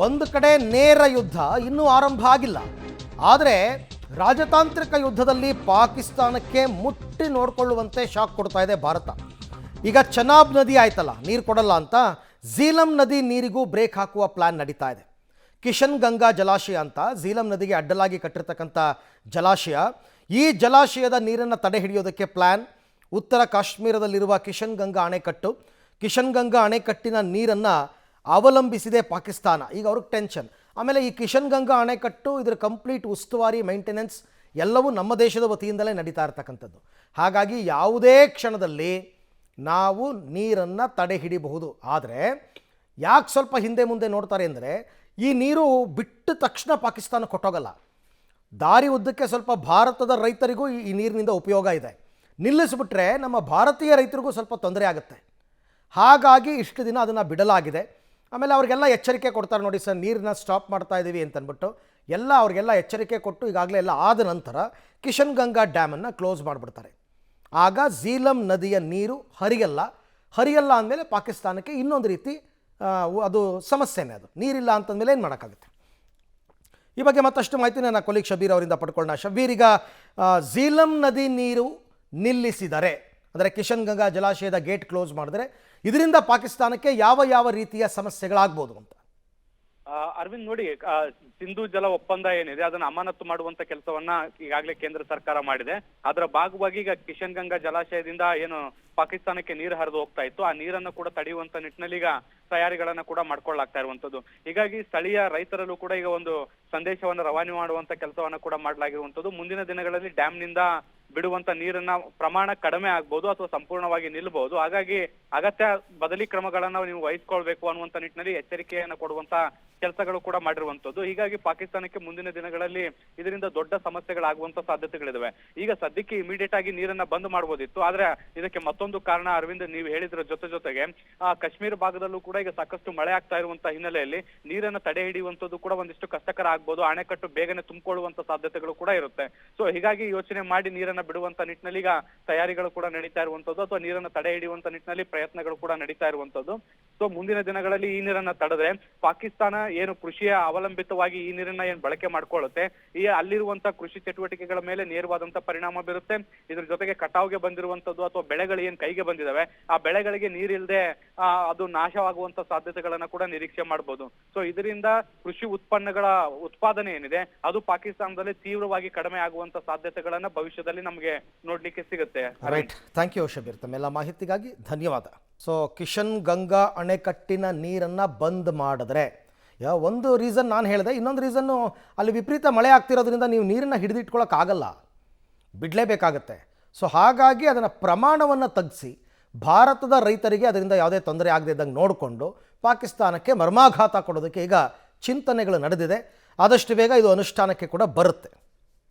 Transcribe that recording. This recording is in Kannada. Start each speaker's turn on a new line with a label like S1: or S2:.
S1: ಒಂದು ಕಡೆ ನೇರ ಯುದ್ಧ ಇನ್ನೂ ಆರಂಭ ಆಗಿಲ್ಲ. ಆದರೆ ರಾಜತಾಂತ್ರಿಕ ಯುದ್ಧದಲ್ಲಿ ಪಾಕಿಸ್ತಾನಕ್ಕೆ ಮುಟ್ಟಿ ನೋಡಿಕೊಳ್ಳುವಂತೆ ಶಾಕ್ ಕೊಡ್ತಾ ಇದೆ ಭಾರತ. ಈಗ ಚೆನಾಬ್ ನದಿ ಆಯ್ತಲ್ಲ, ನೀರು ಕೊಡಲ್ಲ ಅಂತ ಝೀಲಂ ನದಿ ನೀರಿಗೂ ಬ್ರೇಕ್ ಹಾಕುವ ಪ್ಲಾನ್ ನಡೀತಾ ಇದೆ. ಕಿಶನ್ ಗಂಗಾ ಜಲಾಶಯ ಅಂತ ಝೀಲಂ ನದಿಗೆ ಅಡ್ಡಲಾಗಿ ಕಟ್ಟಿರ್ತಕ್ಕಂಥ ಜಲಾಶಯ, ಈ ಜಲಾಶಯದ ನೀರನ್ನು ತಡೆ ಹಿಡಿಯೋದಕ್ಕೆ ಪ್ಲ್ಯಾನ್. ಉತ್ತರ ಕಾಶ್ಮೀರದಲ್ಲಿರುವ ಕಿಶನ್ ಗಂಗಾ ಅಣೆಕಟ್ಟು, ಕಿಶನ್ ಗಂಗಾ ಅಣೆಕಟ್ಟಿನ ನೀರನ್ನು ಅವಲಂಬಿಸಿದೆ ಪಾಕಿಸ್ತಾನ. ಈಗ ಅವ್ರಿಗೆ ಟೆನ್ಷನ್. ಆಮೇಲೆ ಈ ಕಿಶನ್ ಗಂಗಾ ಅಣೆಕಟ್ಟು ಇದರ ಕಂಪ್ಲೀಟ್ ಉಸ್ತುವಾರಿ ಮೇಂಟೆನೆನ್ಸ್ ಎಲ್ಲವೂ ನಮ್ಮ ದೇಶದ ವತಿಯಿಂದಲೇ ನಡೀತಾ ಇರತಕ್ಕಂಥದ್ದು. ಹಾಗಾಗಿ ಯಾವುದೇ ಕ್ಷಣದಲ್ಲಿ ನಾವು ನೀರನ್ನು ತಡೆ ಹಿಡಿಬಹುದು. ಆದರೆ ಯಾಕೆ ಸ್ವಲ್ಪ ಹಿಂದೆ ಮುಂದೆ ನೋಡ್ತಾರೆ ಅಂದರೆ, ಈ ನೀರು ಬಿಟ್ಟ ತಕ್ಷಣ ಪಾಕಿಸ್ತಾನ ಕೊಟ್ಟೋಗಲ್ಲ. ದಾರಿ ಉದ್ದಕ್ಕೆ ಸ್ವಲ್ಪ ಭಾರತದ ರೈತರಿಗೂ ಈ ನೀರಿನಿಂದ ಉಪಯೋಗ ಇದೆ. ನಿಲ್ಲಿಸಿಬಿಟ್ರೆ ನಮ್ಮ ಭಾರತೀಯ ರೈತರಿಗೂ ಸ್ವಲ್ಪ ತೊಂದರೆ ಆಗುತ್ತೆ. ಹಾಗಾಗಿ ಇಷ್ಟು ದಿನ ಅದನ್ನು ಬಿಡಲಾಗಿದೆ. ಆಮೇಲೆ ಅವ್ರಿಗೆಲ್ಲ ಎಚ್ಚರಿಕೆ ಕೊಡ್ತಾರೆ, ನೋಡಿ ಸರ್ ನೀರನ್ನ ಸ್ಟಾಪ್ ಮಾಡ್ತಾ ಇದ್ದೀವಿ ಅಂತಂದ್ಬಿಟ್ಟು ಅವ್ರಿಗೆಲ್ಲ ಎಚ್ಚರಿಕೆ ಕೊಟ್ಟು ಈಗಾಗಲೇ ಎಲ್ಲ ಆದ ನಂತರ ಕಿಶನ್ ಗಂಗಾ ಡ್ಯಾಮನ್ನು ಕ್ಲೋಸ್ ಮಾಡಿಬಿಡ್ತಾರೆ. ಆಗ ಝೀಲಂ ನದಿಯ ನೀರು ಹರಿಯಲ್ಲ ಅಂದಮೇಲೆ ಪಾಕಿಸ್ತಾನಕ್ಕೆ ಇನ್ನೊಂದು ರೀತಿ ಅದು ಸಮಸ್ಯೆನೇ. ಅದು ನೀರಿಲ್ಲ ಅಂತಂದಮೇಲೆ ಏನು ಮಾಡೋಕ್ಕಾಗುತ್ತೆ? ಈ ಬಗ್ಗೆ ಮತ್ತಷ್ಟು ಮಾಹಿತಿ ನನ್ನ ಕೊಲೀಗ್ ಶಬೀರ್ ಅವರಿಂದ ಪಡ್ಕೊಳ್ಳೋಣ. ಶಬೀರ್, ಈಗ ಝೀಲಂ ನದಿ ನೀರು ನಿಲ್ಲಿಸಿದರೆ, ಅಂದರೆ ಕಿಶನ್ ಗಂಗಾ ಜಲಾಶಯದ ಗೇಟ್ ಕ್ಲೋಸ್ ಮಾಡಿದ್ರೆ ಇದರಿಂದ ಪಾಕಿಸ್ತಾನಕ್ಕೆ ಯಾವ ರೀತಿಯ ಸಮಸ್ಯೆಗಳಾಗ್ಬೋದು ಅಂತ?
S2: ಅರವಿಂದ್, ನೋಡಿ, ಸಿಂಧು ಜಲ ಒಪ್ಪಂದ ಏನಿದೆ ಅದನ್ನ ಅಮಾನತು ಮಾಡುವಂತ ಕೆಲಸವನ್ನ ಈಗಾಗಲೇ ಕೇಂದ್ರ ಸರ್ಕಾರ ಮಾಡಿದೆ. ಅದರ ಭಾಗವಾಗಿ ಈಗ ಕಿಶನ್ ಗಂಗಾ ಜಲಾಶಯದಿಂದ ಏನು ಪಾಕಿಸ್ತಾನಕ್ಕೆ ನೀರು ಹರಿದು ಹೋಗ್ತಾ ಇತ್ತು, ಆ ನೀರನ್ನು ಕೂಡ ತಡೆಯುವಂತ ನಿಟ್ಟಿನಲ್ಲಿ ಈಗ ತಯಾರಿಗಳನ್ನ ಕೂಡ ಮಾಡ್ಕೊಳ್ಳಾಗ್ತಾ ಇರುವಂತದ್ದು. ಹೀಗಾಗಿ ಸ್ಥಳೀಯ ರೈತರಲ್ಲೂ ಕೂಡ ಈಗ ಒಂದು ಸಂದೇಶವನ್ನು ರವಾನೆ ಮಾಡುವಂತ ಕೆಲಸವನ್ನ ಕೂಡ ಮಾಡಲಾಗಿರುವಂತದ್ದು. ಮುಂದಿನ ದಿನಗಳಲ್ಲಿ ಡ್ಯಾಮ್ನಿಂದ ಬಿಡುವಂತ ನೀರನ್ನ ಪ್ರಮಾಣ ಕಡಿಮೆ ಆಗ್ಬಹುದು ಅಥವಾ ಸಂಪೂರ್ಣವಾಗಿ ನಿಲ್ಲಬಹುದು. ಹಾಗಾಗಿ ಅಗತ್ಯ ಬದಲಿ ಕ್ರಮಗಳನ್ನ ನೀವು ವಹಿಸ್ಕೊಳ್ಬೇಕು ಅನ್ನುವಂತ ನಿಟ್ಟಿನಲ್ಲಿ ಎಚ್ಚರಿಕೆಯನ್ನು ಕೊಡುವಂತ ಕೆಲಸಗಳು ಕೂಡ ಮಾಡಿರುವಂತದ್ದು. ಹೀಗಾಗಿ ಪಾಕಿಸ್ತಾನಕ್ಕೆ ಮುಂದಿನ ದಿನಗಳಲ್ಲಿ ಇದರಿಂದ ದೊಡ್ಡ ಸಮಸ್ಯೆಗಳಾಗುವಂತ ಸಾಧ್ಯತೆಗಳಿದಾವೆ. ಈಗ ಸದ್ಯಕ್ಕೆ ಇಮಿಡಿಯೇಟ್ ಆಗಿ ನೀರನ್ನ ಬಂದ್ ಮಾಡಬಹುದಿತ್ತು. ಆದ್ರೆ ಇದಕ್ಕೆ ಮತ್ತೊಂದು ಕಾರಣ ಅರವಿಂದ್, ನೀವು ಹೇಳಿದ್ರ ಜೊತೆಗೆ ಕಾಶ್ಮೀರ ಭಾಗದಲ್ಲೂ ಕೂಡ ಈಗ ಸಾಕಷ್ಟು ಮಳೆ ಆಗ್ತಾ ಇರುವಂತ ಹಿನ್ನೆಲೆಯಲ್ಲಿ ನೀರನ್ನ ತಡೆ ಹಿಡಿಯುವಂತದ್ದು ಕೂಡ ಒಂದಿಷ್ಟು ಕಷ್ಟಕರ ಆಗ್ಬಹುದು. ಅಣೆಕಟ್ಟು ಬೇಗನೆ ತುಂಬಿಕೊಳ್ಳುವಂತ ಸಾಧ್ಯತೆಗಳು ಕೂಡ ಇರುತ್ತೆ. ಸೊ ಹೀಗಾಗಿ ಯೋಚನೆ ಮಾಡಿ ನೀರನ್ನ ಬಿಡುವಂತ ನಿಟ್ಟಿನಲ್ಲಿ ಈಗ ತಯಾರಿಗಳು ಕೂಡ ನಡೀತಾ ಇರುವಂತದ್ದು, ಅಥವಾ ನೀರನ್ನ ತಡೆ ಹಿಡಿಯುವಂತ ನಿಟ್ಟಿನಲ್ಲಿ ಪ್ರಯತ್ನಗಳು ಕೂಡ ನಡೀತಾ ಇರುವಂತದ್ದು. ಸೊ ಮುಂದಿನ ದಿನಗಳಲ್ಲಿ ಈ ನೀರನ್ನ ತಡೆದ್ರೆ ಪಾಕಿಸ್ತಾನ ಏನು ಕೃಷಿಯ ಅವಲಂಬಿತವಾಗಿ ಈ ನೀರನ್ನ ಏನ್ ಬಳಕೆ ಮಾಡ್ಕೊಳ್ಳುತ್ತೆ, ಈ ಅಲ್ಲಿರುವಂತ ಕೃಷಿ ಚಟುವಟಿಕೆಗಳ ಮೇಲೆ ನೇರವಾದಂತ ಪರಿಣಾಮ ಬೀರುತ್ತೆ. ಇದ್ರ ಜೊತೆಗೆ ಕಟಾವ್ಗೆ ಬಂದಿರುವಂತದ್ದು ಅಥವಾ ಬೆಳೆಗಳು ಏನ್ ಕೈಗೆ ಬಂದಿದಾವೆ ಆ ಬೆಳೆಗಳಿಗೆ ನೀರಿಲ್ಲದೆ ಅದು ನಾಶವಾಗುವಂತ ಸಾಧ್ಯತೆಗಳನ್ನ ಕೂಡ ನಿರೀಕ್ಷೆ ಮಾಡಬಹುದು. ಸೊ ಇದರಿಂದ ಕೃಷಿ ಉತ್ಪನ್ನಗಳ ಉತ್ಪಾದನೆ ಏನಿದೆ ಅದು ಪಾಕಿಸ್ತಾನದಲ್ಲಿ ತೀವ್ರವಾಗಿ ಕಡಿಮೆ ಆಗುವಂತ ಸಾಧ್ಯತೆಗಳನ್ನ ಭವಿಷ್ಯದಲ್ಲಿ ನಮಗೆ ನೋಡ್ಲಿಕ್ಕೆ ಸಿಗುತ್ತೆ.
S1: ರೈಟ್, ಥ್ಯಾಂಕ್ ಯು ಶಬೀರ್, ತಮ್ಮೆಲ್ಲ ಮಾಹಿತಿಗಾಗಿ ಧನ್ಯವಾದ. ಸೊ ಕಿಶನ್ ಗಂಗಾ ಅಣೆಕಟ್ಟಿನ ನೀರನ್ನು ಬಂದ್ ಮಾಡಿದ್ರೆ ಒಂದು ರೀಸನ್ ನಾನು ಹೇಳಿದೆ, ಇನ್ನೊಂದು ರೀಸನ್ನು ಅಲ್ಲಿ ವಿಪರೀತ ಮಳೆ ಆಗ್ತಿರೋದ್ರಿಂದ ನೀವು ನೀರನ್ನು ಹಿಡಿದಿಟ್ಕೊಳ್ಳೋಕ್ಕಾಗಲ್ಲ, ಬಿಡಲೇಬೇಕಾಗತ್ತೆ. ಸೊ ಹಾಗಾಗಿ ಅದನ್ನು ಪ್ರಮಾಣವನ್ನು ತಗ್ಗಿಸಿ ಭಾರತದ ರೈತರಿಗೆ ಅದರಿಂದ ಯಾವುದೇ ತೊಂದರೆ ಆಗದೆ ಇದ್ದಂಗೆ ನೋಡಿಕೊಂಡು ಪಾಕಿಸ್ತಾನಕ್ಕೆ ಮರ್ಮಾಘಾತ ಕೊಡೋದಕ್ಕೆ ಈಗ ಚಿಂತನೆಗಳು ನಡೆದಿದೆ. ಆದಷ್ಟು ಬೇಗ ಇದು ಅನುಷ್ಠಾನಕ್ಕೆ ಕೂಡ ಬರುತ್ತೆ.